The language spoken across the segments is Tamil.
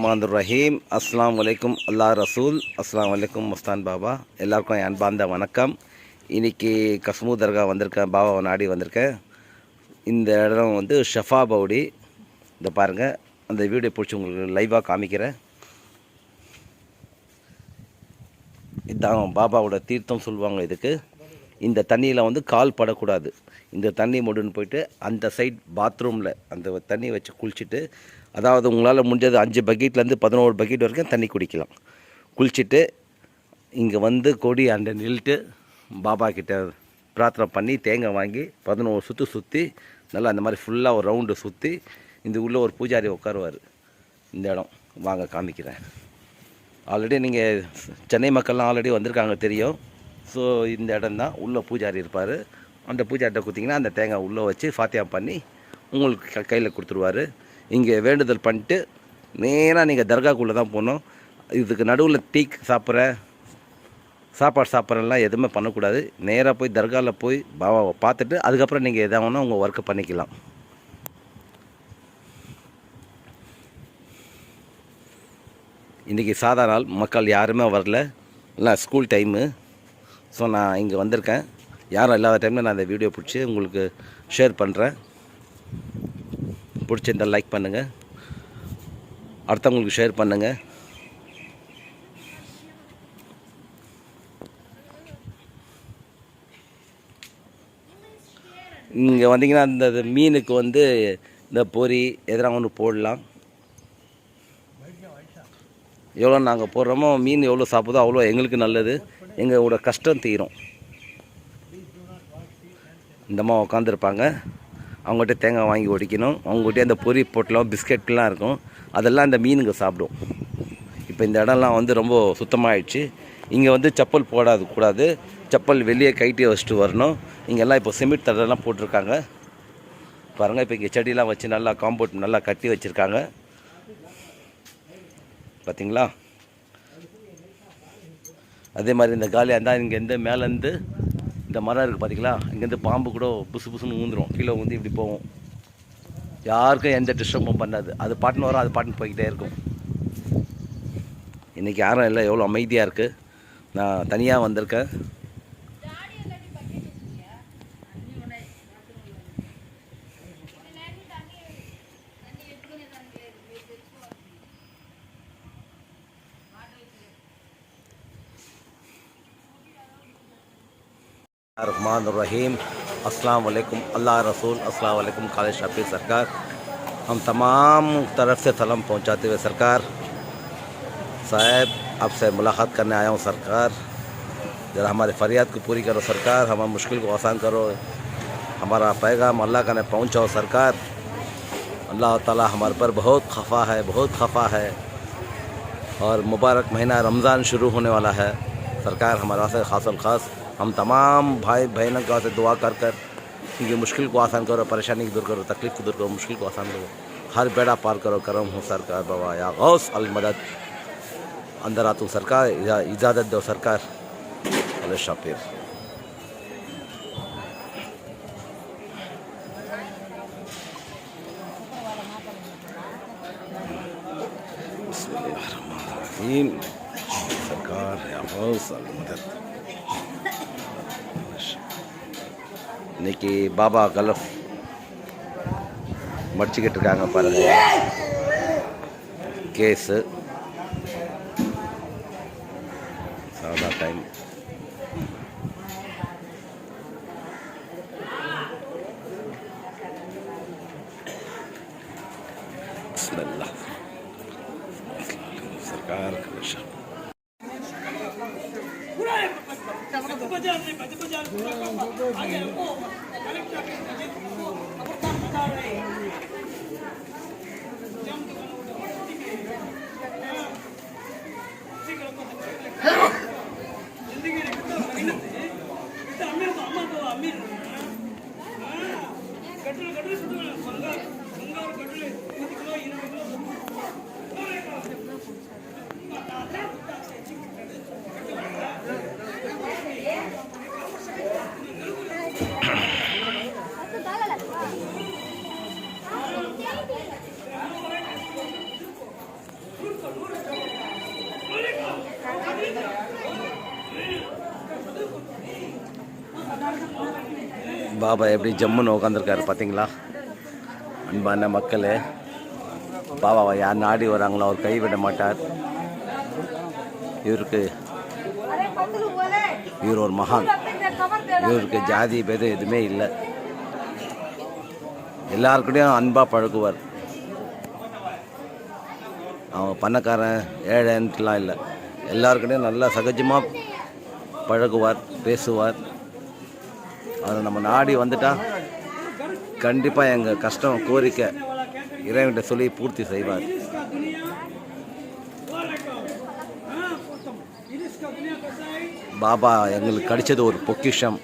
ரஹீம். அஸ்ஸலாமு அலைக்கும் அல்லாஹ் ரசூல். அஸ்ஸலாமு அலைக்கும் மஸ்தான் பாபா. எல்லாருக்கும் என் அன்பார்ந்த வணக்கம். இன்றைக்கி கஸ்மூ தர்கா வந்திருக்கேன், பாபாவை நாடி வந்திருக்கேன். இந்த இடம் வந்து ஷஃபா பவுடி. இதை பாருங்கள், அந்த வீடியோ பிடிச்சி உங்களுக்கு லைவாக காமிக்கிறேன். இதுதான் பாபாவோட தீர்த்தம் சொல்லுவாங்க இதுக்கு. இந்த தண்ணியில் வந்து கால் படக்கூடாது. இந்த தண்ணி முடின்னு போயிட்டு அந்த சைட் பாத்ரூமில் அந்த தண்ணி வச்சு குளிச்சுட்டு, அதாவது உங்களால் முடிஞ்சது 5 பக்கெட்லேருந்து 11 பக்கெட் வரைக்கும் தண்ணி குடிக்கலாம். குளிச்சுட்டு இங்கே வந்து கொடி அண்டை நில்லிட்டு பாபா கிட்ட பிரார்த்தனை பண்ணி தேங்காய் வாங்கி 11 சுற்று சுற்றி நல்லா அந்த மாதிரி ஃபுல்லாக ஒரு ரவுண்டு சுற்றி இந்த உள்ளே ஒரு பூஜாரி உட்காருவார். இந்த இடம் வாங்க காமிக்கிறேன். ஆல்ரெடி நீங்கள் சென்னை மக்கள்லாம் ஆல்ரெடி வந்திருக்காங்க தெரியும். ஸோ இந்த இடம் தான். உள்ளே பூஜாரி இருப்பார். அந்த பூஜாரிட்ட கொடுத்திங்கன்னா அந்த தேங்காய் உள்ளே வச்சு ஃபாத்தியா பண்ணி உங்களுக்கு கையில் கொடுத்துருவார். இங்கே வேண்டுதல் பண்ணிட்டு நேராக நீங்கள் தர்காக்குள்ளே தான் போகணும். இதுக்கு நடுவில் டீ சாப்பாடு சாப்பிட்றலாம் எதுவுமே பண்ணக்கூடாது. நேராக போய் தர்காவில் போய் பாபாவை பார்த்துட்டு அதுக்கப்புறம் நீங்கள் எதாவது உங்கள் ஒர்க்கை பண்ணிக்கலாம். இன்றைக்கி சாதா நாள், மக்கள் யாருமே வரல, இல்லை ஸ்கூல் டைமு. ஸோ நான் இங்கே வந்திருக்கேன். யாரும் இல்லாத டைமில் நான் அந்த வீடியோ பிடிச்சி உங்களுக்கு ஷேர் பண்ணுறேன். பிடிச்சிருந்தால் லைக் பண்ணுங்கள், அடுத்தவங்களுக்கு ஷேர் பண்ணுங்கள். இங்கே வந்தீங்கன்னா அந்த மீனுக்கு வந்து இந்த பொரி எதனா ஒன்று போடலாம். எவ்வளோ நாங்கள் போடுறோமோ மீன் எவ்வளோ சாப்பிடுதோ அவ்வளோ எங்களுக்கு நல்லது, எங்களோட கஷ்டம் தீரும். இந்தம்மா உட்காந்துருப்பாங்க, அவங்ககிட்ட தேங்காய் வாங்கி ஒடிக்கணும். அவங்ககிட்டே அந்த பொரி பொட்டலம் பிஸ்கெட்லாம் இருக்கும், அதெல்லாம் இந்த மீனுங்க சாப்பிடும். இப்போ இந்த இடம்லாம் வந்து ரொம்ப சுத்தமாகிடுச்சு. இங்கே வந்து செப்பல் கூடாது, செப்பல் வெளியே கைட்டி வச்சுட்டு வரணும். இங்கெல்லாம் இப்போ சிமெண்ட் தடெல்லாம் போட்டிருக்காங்க பாருங்கள். இப்போ இங்கே செடியெலாம் வச்சு நல்லா காம்பவுண்ட் நல்லா கட்டி வச்சுருக்காங்க பார்த்தீங்களா. அதே மாதிரி இந்த காலியாக இருந்தால் இங்கேருந்து மேலேருந்து இந்த மரம் இருக்குது பார்த்தீங்களா, இங்கேருந்து பாம்பு கூட புசுன்னு ஊந்துடும், கீழே ஊந்து இப்படி போகும். யாருக்கும் எந்த டிஸ்டர்பும் பண்ணாது. அது பாட்டுன்னு வரும், அது பாட்டுன்னு போய்கிட்டே இருக்கும். இன்றைக்கி யாரும் இல்லை, எவ்வளோ அமைதியாக இருக்குது. நான் தனியாக வந்திருக்கேன். रहमान रहीम. अस्सलाम वालेकुम अल्लाह रसूल. अस्सलाम वालेकुम खालिद शफीक सरकार. हम तमाम तरफ से सलाम पहुंचाते हुए सरकार साहब आपसे मुलाकात करने आया हूं सरकार. ज़रा हमारे फरियाद को पूरी करो सरकार, हमारी मुश्किल को आसान करो. हमारा पैगाम अल्लाह का ने पहुँचाओ सरकार. अल्लाह ताला हमारे पर बहुत खफा है और मुबारक महीना रमज़ान शुरू होने वाला है सरकार. हमारे वास्ते ख़ास ख़ास हम तमाम भाई बहनों का दुआ कर उनकी मुश्किल को आसान करो, परेशानी को दूर करो, तकलीफ़ को दूर करो, मुश्किल को आसान करो, हर बेड़ा पार करो. करम हो सरकार बाबा या गौस अल मदद. अंदर आतू सरकार, इजाज़त दो सरकार. अल शाफिर. सरकार या गौस अल मदद. இன்றைக்கி பாபா கலஃப் மடிச்சுக்கிட்டு இருக்காங்க பாருங்கள். கேஸு சாதா டைம். பிஸ்மில்லாஹ் सरकार பாபா எப்படி ஜம்முன்னு உட்காந்துருக்காரு பார்த்தீங்களா? அன்பான மக்களே, பாபாவை யார் நாடி வராங்களோ அவர் கைவிட மாட்டார். இவர் ஒரு மகான். இவருக்கு ஜாதி பேதம் எதுவுமே இல்லை. எல்லாருக்கிட்டையும் அன்பாக பழகுவார். அவன் பணக்காரன் ஏழைன்ட்டுலாம் இல்லை, எல்லாருக்கிட்டையும் நல்லா சகஜமாக பழகுவார், பேசுவார். அதை நம்ம நாடி வந்துட்டா கண்டிப்பாக எங்கள் கஷ்டம் கோரிக்கை இறைவன்கிட்ட சொல்லி பூர்த்தி செய்வார். பாபா எங்களுக்கு கிடைச்சது ஒரு பொக்கிஷம்.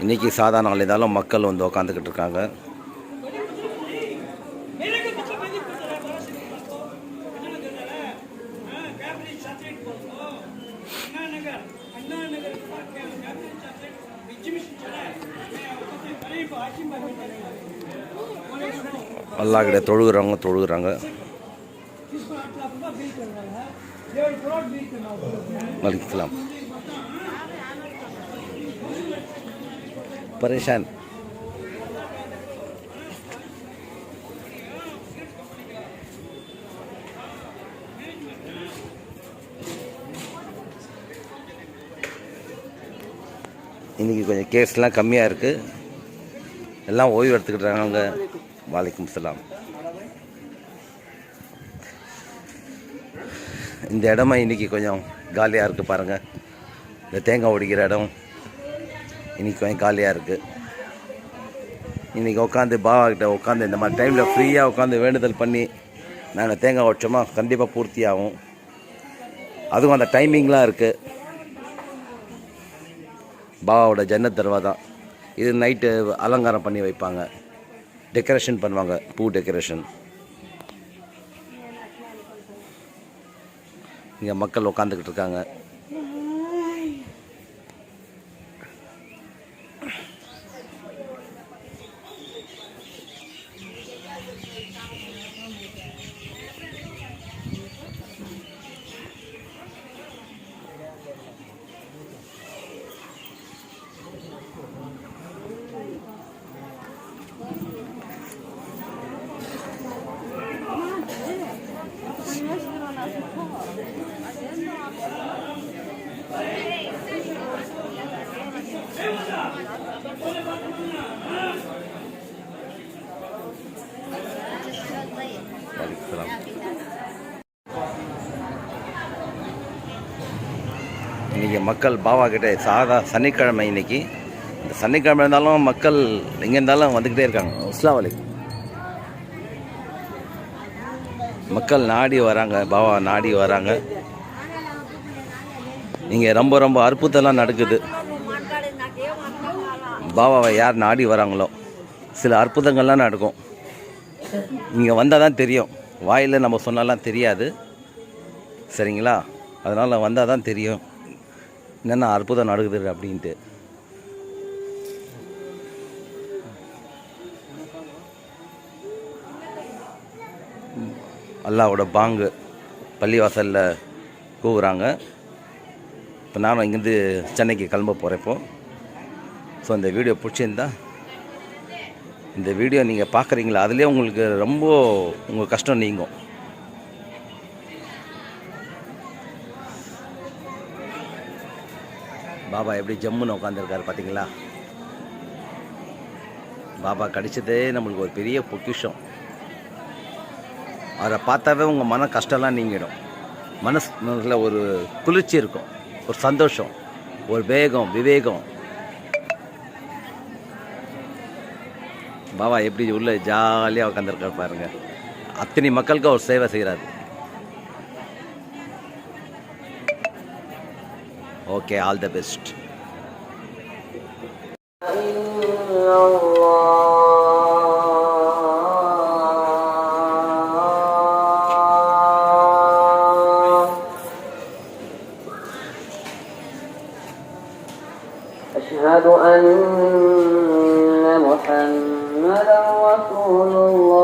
இன்றைக்கி சாதாரண நாள் இருந்தாலும் மக்கள் வந்து உக்காந்துக்கிட்டு இருக்காங்க. அல்லாஹ்கிட்ட தொழுகிறாங்க. வலைக்கம் பரேஷான். இன்றைக்கி கொஞ்சம் கேஸ்லாம் கம்மியாக இருக்குது, எல்லாம் ஓய்வு எடுத்துக்கிட்டாங்க. வலைக்கம் சலாம். இந்த இடமா இன்றைக்கி கொஞ்சம் காலியாக இருக்குது பாருங்கள். இந்த தேங்காய் உடைக்கிற இடம் இன்றைக்கி கொஞ்சம் காலியாக இருக்குது. இன்றைக்கி உட்காந்து பாபாக்கிட்ட உட்காந்து இந்த மாதிரி டைமில் ஃப்ரீயாக உட்காந்து வேண்டுதல் பண்ணி நாங்கள் தேங்காய் உடைச்சோமா கண்டிப்பாக பூர்த்தி ஆகும். அதுவும் அந்த டைமிங்லாம் இருக்குது. பாபாவோட ஜன்னத் தர்வாதா இது. நைட்டு அலங்காரம் பண்ணி வைப்பாங்க, டெக்கரேஷன் பண்ணுவாங்க, பூ டெக்கரேஷன். இங்கே மக்கள் உட்காந்துக்கிட்டு இருக்காங்க. இன்றைக்கி மக்கள் பாபா கிட்டே சனிக்கிழமை இன்றைக்கி. இந்த சனிக்கிழமை இருந்தாலும் மக்கள் எங்கே இருந்தாலும் வந்துக்கிட்டே இருக்காங்க. அஸ்ஸலாமு அலைக்கும். மக்கள் நாடி வராங்க, பாபா நாடி வராங்க. இங்கே ரொம்ப ரொம்ப அற்புதம்லாம் நடக்குது. பாபாவை யார் நாடி வராங்களோ சில அற்புதங்கள்லாம் நடக்கும். இங்கே வந்தால் தான் தெரியும், வாயில் நம்ம சொன்னாலாம் தெரியாது, சரிங்களா? அதனால் வந்தால் தான் தெரியும் என்னென்ன அற்புதம் நடக்குது அப்படின்ட்டு. அல்லாவோட பாங்கு பள்ளிவாசலில் கூவுறாங்க. இப்போ நானும் இங்கேருந்து சென்னைக்கு கிளம்ப போகிறேன் இப்போ. ஸோ இந்த வீடியோ பிடிச்சிருந்தா இந்த வீடியோ நீங்கள் பார்க்குறீங்களா, அதுலேயே உங்களுக்கு ரொம்ப உங்கள் கஷ்டம் நீங்கும். பாபா எப்படி ஜம்முன்னு உட்காந்துருக்காரு பார்த்தீங்களா? பாபா கிடைச்சதே நம்மளுக்கு ஒரு பெரிய பொக்கிஷம். அவரை பார்த்தாவே உங்கள் மன கஷ்டம்லாம் நீங்கிடும். மனசில் ஒரு குளிர்ச்சி இருக்கும், ஒரு சந்தோஷம், ஒரு வேகம், விவேகம். பாபா எப்படி உள்ள ஜாலியாக உட்காந்துருக்காரு பாருங்க. அத்தனை மக்களுக்கு அவர் சேவை செய்கிறார். Okay, all the best. أشهد أن محمدا رسول الله.